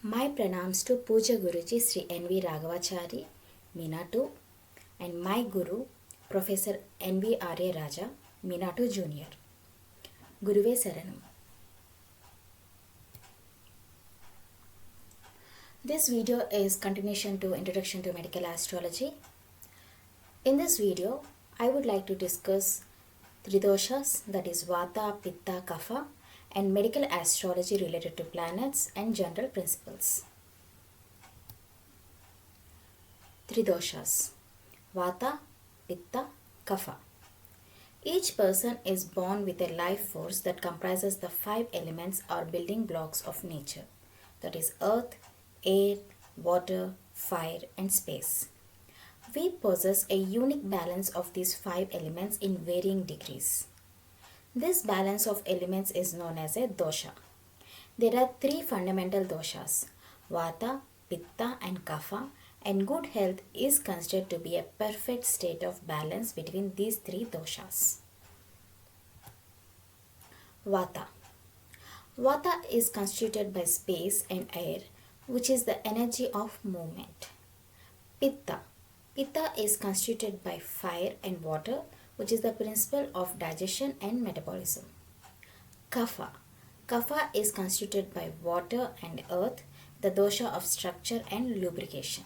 My pranams to Puja Guruji Sri N.V. Raghavachari, Minatu, and my Guru, Professor N.V. Arya Raja, Minatu Junior. Guruve Saranam. This video is continuation to Introduction to Medical Astrology. In this video, I would like to discuss Tridoshas, that is Vata-Pitta-Kapha, and medical astrology related to planets and general principles. Tridoshas, Vata, Pitta, Kapha. Each person is born with a life force that comprises the 5 elements or building blocks of nature, that is earth, air, water, fire, and space. We possess a unique balance of these 5 elements in varying degrees. This balance of elements is known as a dosha. There are 3 fundamental doshas, Vata, Pitta, and Kapha, and good health is considered to be a perfect state of balance between these 3 doshas. Vata. Vata is constituted by space and air, which is the energy of movement. Pitta. Pitta is constituted by fire and water, which is the principle of digestion and metabolism. Kapha. Kapha is constituted by water and earth, the dosha of structure and lubrication.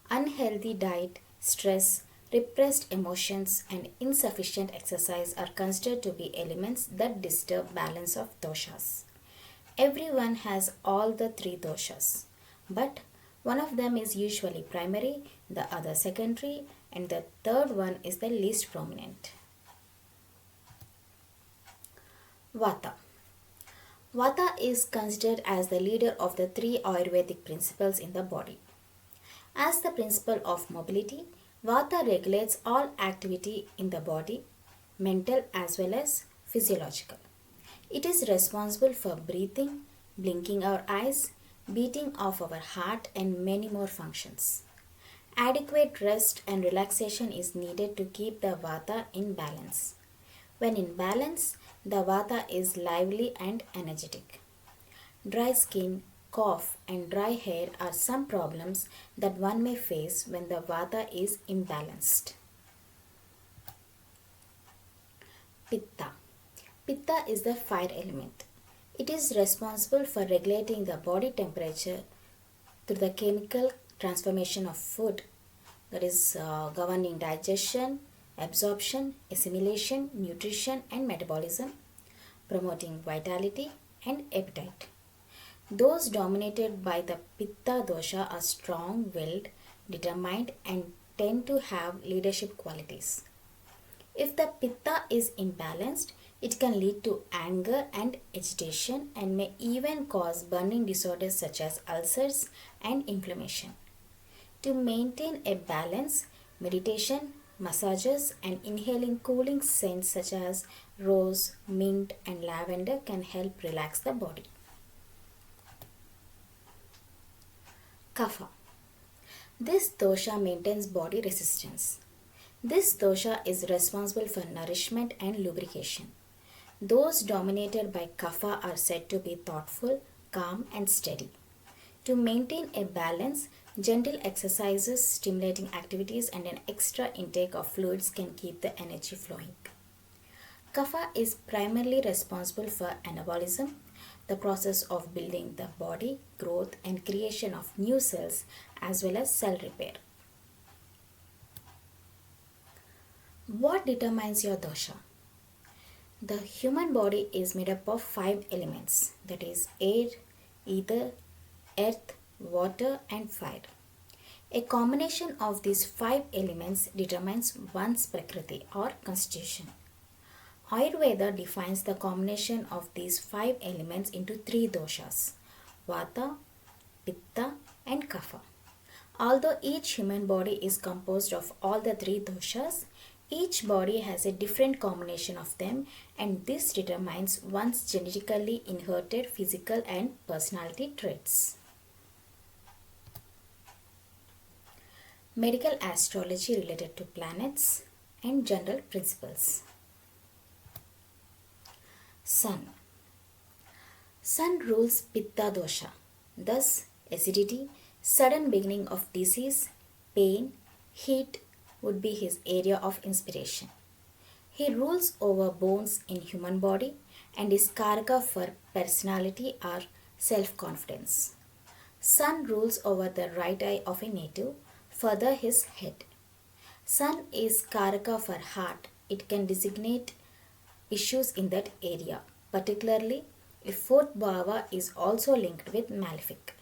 Unhealthy diet, stress, repressed emotions, and insufficient exercise are considered to be elements that disturb balance of doshas. Everyone has all the 3 doshas, but one of them is usually primary, the other secondary, and the third one is the least prominent. Vata. Vata is considered as the leader of the 3 Ayurvedic principles in the body. As the principle of mobility, Vata regulates all activity in the body, mental as well as physiological. It is responsible for breathing, blinking our eyes, beating of our heart, and many more functions. Adequate rest and relaxation is needed to keep the Vata in balance. When in balance, the Vata is lively and energetic. Dry skin, cough, and dry hair are some problems that one may face when the Vata is imbalanced. Pitta. Pitta is the fire element. It is responsible for regulating the body temperature through the chemical transformation of food, that is governing digestion, absorption, assimilation, nutrition, and metabolism, promoting vitality and appetite. Those dominated by the Pitta dosha are strong-willed, determined, and tend to have leadership qualities. If the Pitta is imbalanced, it can lead to anger and agitation and may even cause burning disorders such as ulcers and inflammation. To maintain a balance, meditation, massages, and inhaling cooling scents such as rose, mint, and lavender can help relax the body. Kapha. This dosha maintains body resistance. This dosha is responsible for nourishment and lubrication. Those dominated by Kapha are said to be thoughtful, calm, and steady. To maintain a balance, gentle exercises, stimulating activities, and an extra intake of fluids can keep the energy flowing. Kapha is primarily responsible for anabolism, the process of building the body, growth, and creation of new cells, as well as cell repair. What determines your dosha? The human body is made up of 5 elements, that is air, ether, earth, water, and fire. A combination of these 5 elements determines one's prakriti or constitution. Ayurveda defines the combination of these 5 elements into 3 doshas, Vata, Pitta, and Kapha. Although each human body is composed of all the 3 doshas, each body has a different combination of them, and this determines one's genetically inherited physical and personality traits. Medical astrology related to planets and general principles. Sun. Sun rules Pitta dosha. Thus, acidity, sudden beginning of disease, pain, heat would be his area of inspiration. He rules over bones in human body and is karaka for personality or self-confidence. Sun rules over the right eye of a native, further his head. Sun is karaka for heart. It can designate issues in that area, particularly if fourth bhava is also linked with malefic.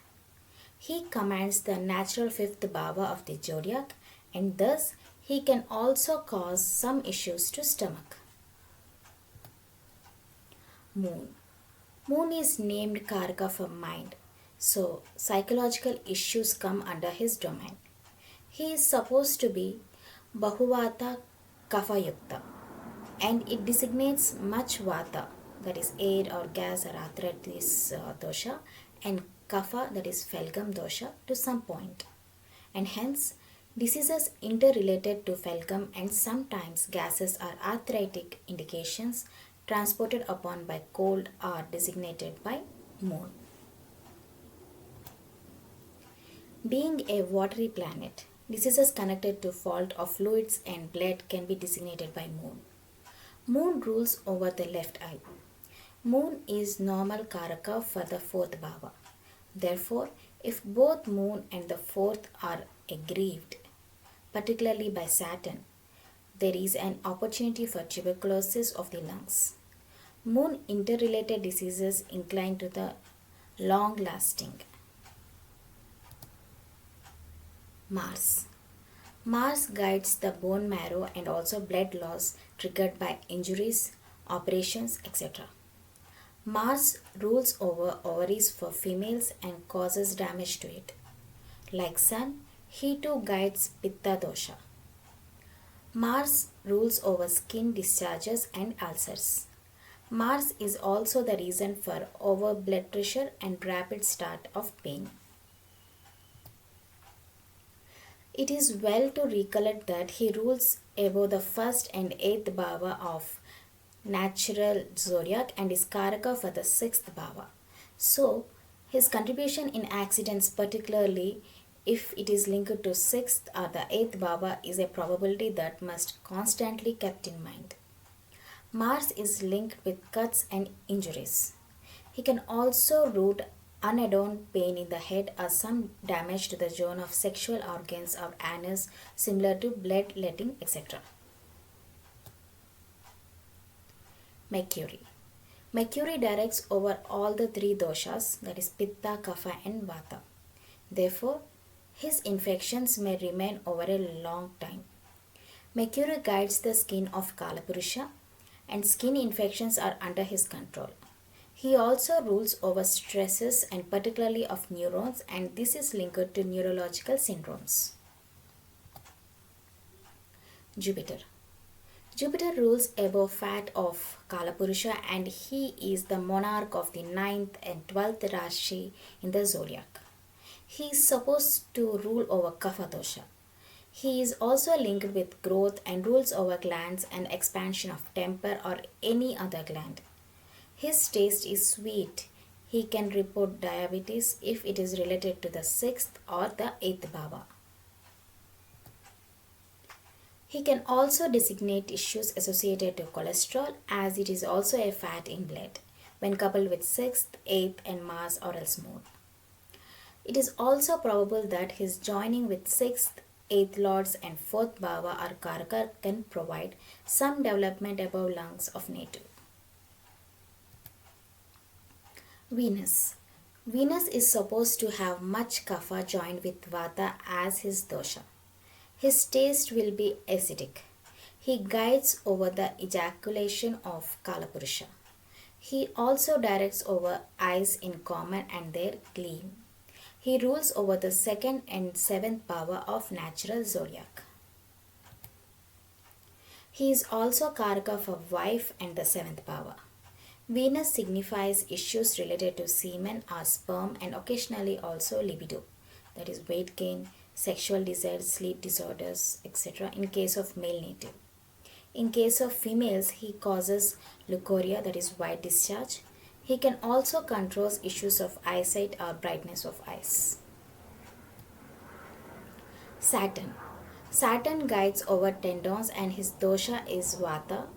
He commands the natural fifth bhava of the zodiac and thus he can also cause some issues to stomach. Moon. Moon is named Karaka for mind, so psychological issues come under his domain. He is supposed to be Bahuvata-Kapha Yukta and it designates much Vata, that is air or gas or arthritis dosha, and Kapha, that is Phalgam dosha, to some point. And hence, diseases interrelated to Phalgam and sometimes gases are arthritic indications transported upon by cold are designated by moon. Being a watery planet, diseases connected to fault of fluids and blood can be designated by moon. Moon rules over the left eye. Moon is normal karaka for the fourth bhava. Therefore, if both moon and the fourth are aggrieved, particularly by Saturn, there is an opportunity for tuberculosis of the lungs. Moon interrelated diseases incline to the long lasting. Mars. Mars guides the bone marrow and also blood loss triggered by injuries, operations, etc. Mars rules over ovaries for females and causes damage to it. Like Sun, he too guides Pitta dosha. Mars rules over skin discharges and ulcers. Mars is also the reason for over blood pressure and rapid start of pain. It is well to recollect that he rules above the first and eighth bhava of natural zodiac and is karaka for the sixth bhava. So, his contribution in accidents, particularly if it is linked to sixth or the eighth bhava, is a probability that must constantly kept in mind. Mars is linked with cuts and injuries. He can also root unadorned pain in the head or some damage to the zone of sexual organs or anus similar to bloodletting, etc. Mercury. Mercury directs over all the three doshas, that is Pitta, Kapha and Vata. Therefore, his infections may remain over a long time. Mercury guides the skin of Kalapurusha and skin infections are under his control. He also rules over stresses and particularly of neurons and this is linked to neurological syndromes. Jupiter. Jupiter rules above fat of Kalapurusha and he is the monarch of the 9th and 12th Rashi in the zodiac. He is supposed to rule over Kapha dosha. He is also linked with growth and rules over glands and expansion of temper or any other gland. His taste is sweet. He can report diabetes if it is related to the 6th or the 8th bhava. He can also designate issues associated to cholesterol as it is also a fat in blood when coupled with 6th, 8th and Mars or else moon. It is also probable that his joining with 6th, 8th lords and 4th bhava or karaka can provide some development above lungs of native. Venus. Venus is supposed to have much kapha joined with vata as his dosha. His taste will be acidic. He guides over the ejaculation of Kalapurusha. He also directs over eyes in common and their gleam. He rules over the 2nd and 7th bhava of natural zodiac. He is also karaka for wife and the 7th bhava. Venus signifies issues related to semen or sperm and occasionally also libido, that is weight gain, sexual desire, sleep disorders, etc. in case of male native. In case of females, he causes leukorrhea, that is white discharge, He can also control issues of eyesight or brightness of eyes. Saturn. Saturn guides over tendons and his dosha is Vata,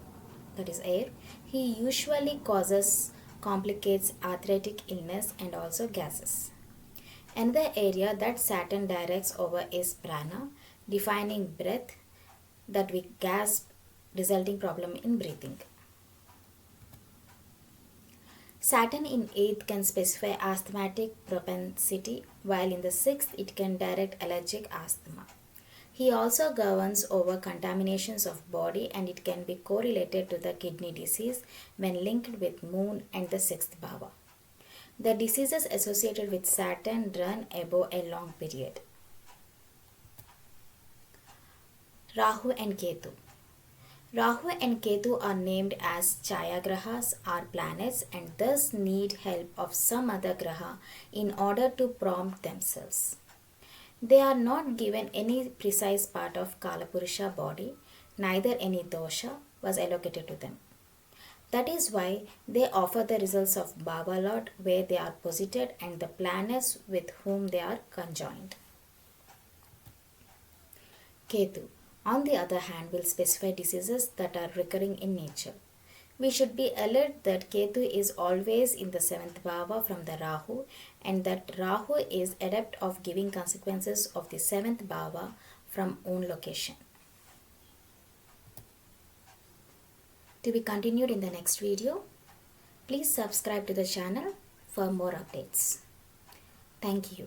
that is air. He usually causes complicates arthritic illness and also gases. Another area that Saturn directs over is prana, defining breath that we gasp, resulting problem in breathing. Saturn in 8th can specify asthmatic propensity, while in the 6th it can direct allergic asthma. He also governs over contaminations of body and it can be correlated to the kidney disease when linked with moon and the 6th bhava. The diseases associated with Saturn run above a long period. Rahu and Ketu. Rahu and Ketu are named as Chayagrahas or planets and thus need help of some other graha in order to prompt themselves. They are not given any precise part of Kalapurusha body, neither any dosha was allocated to them. That is why they offer the results of Baba Lord where they are posited and the planets with whom they are conjoined. Ketu, on the other hand, will specify diseases that are recurring in nature. We should be alert that Ketu is always in the 7th bhava from the Rahu and that Rahu is adept of giving consequences of the 7th bhava from own location. To be continued in the next video. Please subscribe to the channel for more updates. Thank you.